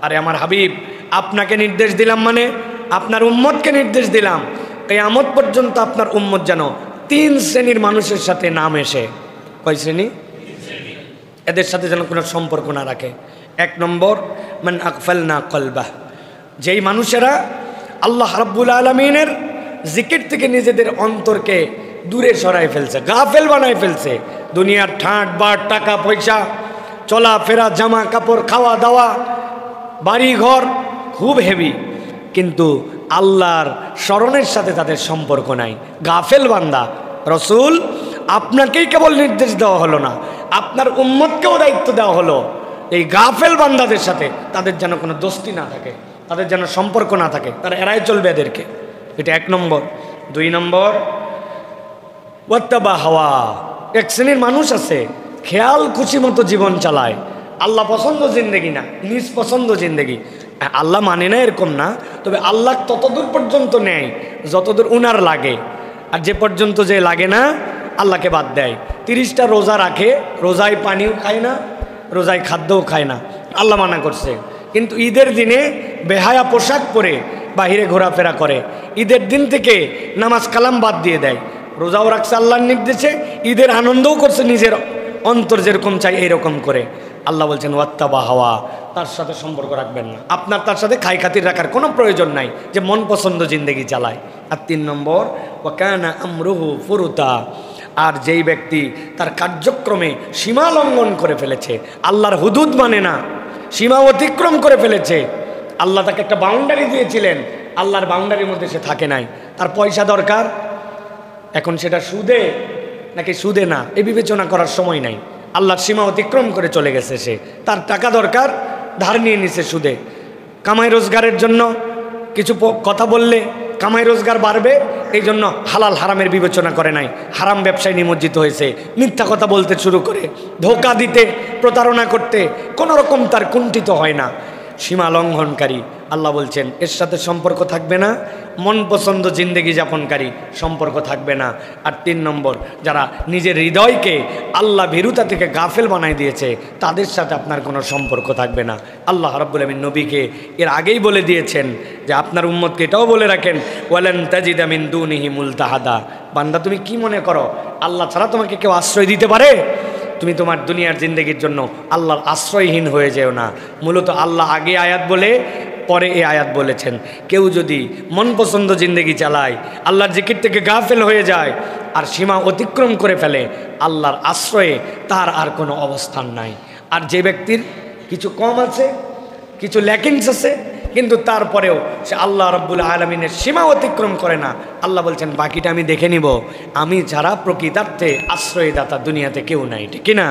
আরে আমার হাবিব, আপনাকে নির্দেশ দিলাম মানে আপনার উম্মতকে নির্দেশ দিলাম, কিয়ামত পর্যন্ত আপনার উম্মত যেন 3 শ্রেণীর মানুষের সাথে নাম এসে, কয় শ্রেণী? এদের সাথে যেন কোনো সম্পর্ক না রাখে। 1 নম্বর, মান আগফালনা কলবাহ, যেই মানুষেরা আল্লাহ রাব্বুল আলামিনের জিকির থেকে নিজেদের অন্তরকে দূরে সরাই ফেলছে, গাফেল বানাই ফেলছে। দুনিয়ার ঠাঁট বাট, টাকা পয়সা, চলাফেরা, জামা কাপড়, খাওয়া দাওয়া, বাড়ি ঘর খুব হেভি, কিন্তু আল্লাহর স্মরণের সাথে তাদের সম্পর্ক নাই, গাফেল বান্দা। রসুল আপনাকেই কেবল নির্দেশ দেওয়া হলো না, আপনার উম্মতকেও দায়িত্ব দেওয়া হলো এই গাফেল বান্দাদের সাথে তাদের যেন কোনো দোস্তি না থাকে, তাদের যেন সম্পর্ক না থাকে, তারা এড়াই চলবে এদেরকে। এটা 1 নম্বর। 2 নম্বর, ওয়াত্তাবা হাওয়া, 1 শ্রেণীর মানুষ আছে খেয়াল খুশি মতো জীবন চালায়, আল্লাহ পছন্দ জিন্দেগি না, নিজ পছন্দ জিন্দেগি। আল্লাহ মানে না এরকম না, তবে আল্লাহ ততদূর পর্যন্ত নেয় যতদূর উনার লাগে, আর যে পর্যন্ত যে লাগে না আল্লাহকে বাদ দেয়। 30টা রোজা রাখে, রোজায় পানিও খায় না, রোজায় খাদ্যও খায় না, আল্লাহ মানা করছে। কিন্তু ঈদের দিনে বেহায়া পোশাক পরে বাহিরে ঘোরাফেরা করে, ঈদের দিন থেকে নামাজ কালাম বাদ দিয়ে দেয়, রোজাও রাখছে আল্লাহর নির্দেশে, ঈদের আনন্দও করছে নিজের অন্তর যেরকম চাই এইরকম করে। আল্লাহ বলছেন ওয়াত্তাবা হাওয়া, তার সাথে সম্পর্ক রাখবেন না, আপনার তার সাথে খাই খাতির রাখার কোনো প্রয়োজন নাই, যে মন পছন্দ জিন্দেগি চালায়। আর 3 নম্বর, ওয়াকানা আমরুহু ফুরুতা, আর যেই ব্যক্তি তার কার্যক্রমে সীমা লঙ্ঘন করে ফেলেছে, আল্লাহর হুদুদ মানে না, সীমা অতিক্রম করে ফেলেছে। আল্লাহ তাকে একটা বাউন্ডারি দিয়েছিলেন, আল্লাহর বাউন্ডারির মধ্যে সে থাকে নাই, তার পয়সা দরকার, এখন সেটা সুদে নাকি সুদে না এই বিবেচনা করার সময় নাই, আল্লাহর সীমা অতিক্রম করে চলে গেছে সে, তার টাকা দরকার, ধার নিয়ে নিছে সুদে। কামাই রোজগারের জন্য কিছু কথা বললে কামাই রোজগার বাড়বে, এই জন্য হালাল হারামের বিবেচনা করে নাই, হারাম ব্যবসায় নিমজ্জিত হয়েছে, মিথ্যা কথা বলতে শুরু করে, ধোঁকা দিতে, প্রতারণা করতে কোনো রকম তার কুণ্ঠিত হয় না, সীমা লঙ্ঘনকারী। আল্লাহ বলছেন এর সাথে সম্পর্ক থাকবে না, মন পছন্দ জিন্দেগি যাপনকারী সম্পর্ক থাকবে না। আর 3 নম্বর, যারা নিজের হৃদয়কে আল্লাহ ভীরুতা থেকে গাফেল বানাই দিয়েছে, তাদের সাথে আপনার কোনো সম্পর্ক থাকবে না। আল্লাহ রাব্বুল আমিন নবীকে এর আগেই বলে দিয়েছেন যে আপনার উম্মতকে এটাও বলে রাখেন, ওয়ালান তাজিদা মিন দুনিহি মুলতাহাদা, বান্দা তুমি কি মনে করো আল্লাহ ছাড়া তোমাকে কেউ আশ্রয় দিতে পারে? তুমি তোমার দুনিয়ার জিন্দেগির জন্য আল্লাহর আশ্রয়হীন হয়ে যেও না। মূলত আল্লাহ আগে আয়াত বলে পরে এই আয়াত বলেছেন, কেউ যদি মন পছন্দ জিন্দেগি চালায়, আল্লাহর জিকির থেকে গাফেল হয়ে যায় আর সীমা অতিক্রম করে ফেলে, আল্লাহর আশ্রয়ে তার আর কোনো অবস্থান নাই। আর যে ব্যক্তির কিছু কম আছে, কিছু ল্যাকিংস আছে, কিন্তু তারপরেও সে আল্লাহ রাব্বুল আলামিনের সীমা অতিক্রম করে না, আল্লাহ বলছেন বাকিটা আমি দেখে নিব, আমি ছাড়া প্রকৃতার্থে আশ্রয়দাতা দুনিয়াতে কেউ নাই, ঠিক কিনা?